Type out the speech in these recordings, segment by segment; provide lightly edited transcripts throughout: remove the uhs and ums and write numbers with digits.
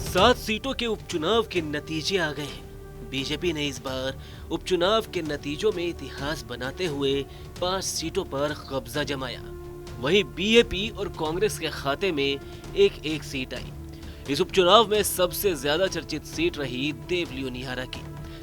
7 सीटों के उपचुनाव के नतीजे आ गए हैं। बीजेपी ने इस बार उपचुनाव के नतीजों में इतिहास बनाते हुए 5 सीटों पर कब्जा जमाया। वहीं बीएपी और कांग्रेस के खाते में एक एक सीट आई। इस उपचुनाव में सबसे ज्यादा चर्चित सीट रही देवली निहारा की,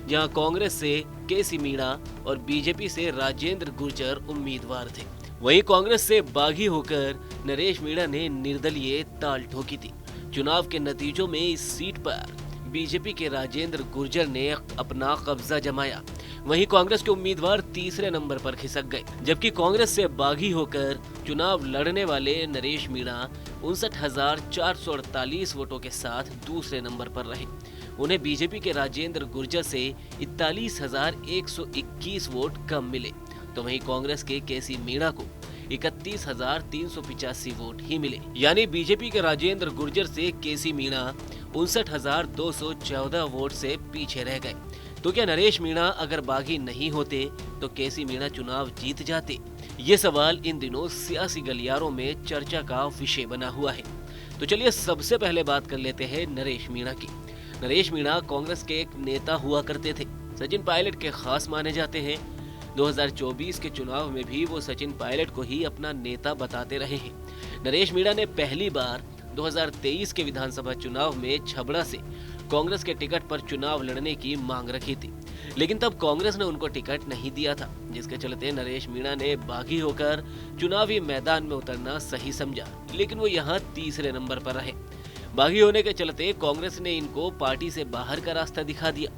जहां कांग्रेस से केसी मीणा और बीजेपी से राजेंद्र गुर्जर उम्मीदवार थे। वहीं कांग्रेस से बागी होकर नरेश मीणा ने निर्दलीय ताल ठोकी थी। चुनाव के नतीजों में इस सीट पर बीजेपी के राजेंद्र गुर्जर ने अपना कब्जा जमाया। वहीं कांग्रेस के उम्मीदवार तीसरे नंबर पर खिसक गए, जबकि कांग्रेस से बागी होकर चुनाव लड़ने वाले नरेश मीणा 59,448 वोटों के साथ दूसरे नंबर पर रहे। उन्हें बीजेपी के राजेंद्र गुर्जर से 41,121 वोट कम मिले, तो वहीं कांग्रेस के केसी मीणा को 31,385 वोट ही मिले। यानी बीजेपी के राजेंद्र गुर्जर से केसी मीणा 59,214 वोट से पीछे रह गए। तो क्या नरेश मीणा अगर बागी नहीं होते तो केसी मीणा चुनाव जीत जाते? ये सवाल इन दिनों सियासी गलियारों में चर्चा का विषय बना हुआ है। तो चलिए सबसे पहले बात कर लेते हैं नरेश मीणा की। नरेश मीणा कांग्रेस के एक नेता हुआ करते थे। सचिन पायलट के खास माने जाते हैं। 2024 के चुनाव में भी वो सचिन पायलट को ही अपना नेता बताते रहे हैं। नरेश मीणा ने पहली बार 2023 के विधानसभा चुनाव में छबड़ा से कांग्रेस के टिकट पर चुनाव लड़ने की मांग रखी थी, लेकिन तब कांग्रेस ने उनको टिकट नहीं दिया था, जिसके चलते नरेश मीणा ने बागी होकर चुनावी मैदान में उतरना सही समझा, लेकिन वो यहाँ तीसरे नंबर पर रहे। बागी होने के चलते कांग्रेस ने इनको पार्टी से बाहर का रास्ता दिखा दिया।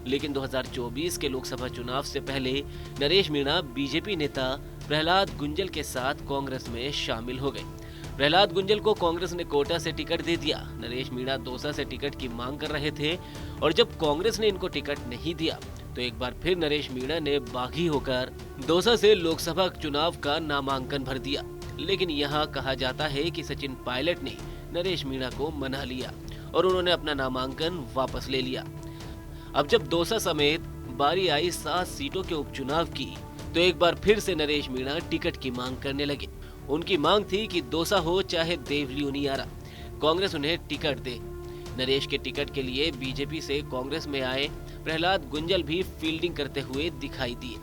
लेकिन 2024 के लोकसभा चुनाव से पहले नरेश मीणा बीजेपी नेता प्रहलाद गुंजल के साथ कांग्रेस में शामिल हो गए। प्रहलाद गुंजल को कांग्रेस ने कोटा से टिकट दे दिया। नरेश मीणा दौसा से टिकट की मांग कर रहे थे और जब कांग्रेस ने इनको टिकट नहीं दिया तो एक बार फिर नरेश मीणा ने बागी होकर दौसा से लोकसभा चुनाव का नामांकन भर दिया। लेकिन यहाँ कहा जाता है कि सचिन पायलट ने नरेश मीणा को मना लिया और उन्होंने अपना नामांकन वापस ले लिया। अब जब दौसा समेत बारी आई 7 सीटों के उपचुनाव की तो एक बार फिर से नरेश मीणा टिकट की मांग करने लगे। उनकी मांग थी कि दौसा हो चाहे देवली नियारा, कांग्रेस उन्हें टिकट दे। नरेश के टिकट के लिए बीजेपी से कांग्रेस में आए प्रहलाद गुंजल भी फील्डिंग करते हुए दिखाई दिए।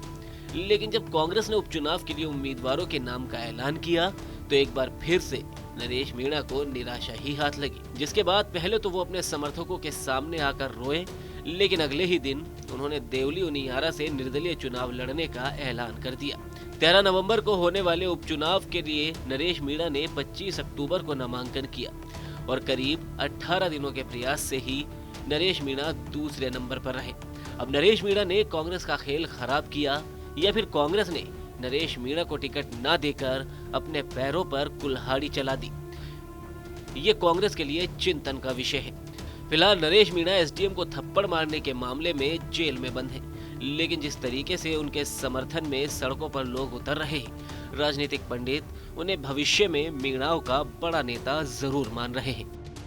लेकिन जब कांग्रेस ने उपचुनाव के लिए उम्मीदवारों के नाम का ऐलान किया तो एक बार फिर से नरेश मीणा को निराशा ही हाथ लगी, जिसके बाद पहले तो वो अपने समर्थकों के सामने आकर रोए, लेकिन अगले ही दिन उन्होंने देवली उनियारा से निर्दलीय चुनाव लड़ने का ऐलान कर दिया। 13 नवंबर को होने वाले उपचुनाव के लिए नरेश मीणा ने 25 अक्टूबर को नामांकन किया और करीब 18 दिनों के प्रयास से ही नरेश मीणा दूसरे नंबर पर रहे। अब नरेश मीणा ने कांग्रेस का खेल खराब किया या फिर कांग्रेस ने नरेश मीणा को टिकट न देकर अपने पैरों पर कुल्हाड़ी चला दी, ये कांग्रेस के लिए चिंतन का विषय है। फिलहाल नरेश मीणा एसडीएम को थप्पड़ मारने के मामले में जेल में बंद हैं, लेकिन जिस तरीके से उनके समर्थन में सड़कों पर लोग उतर रहे हैं, राजनीतिक पंडित उन्हें भविष्य में मीणाओं का बड़ा नेता जरूर मान रहे हैं।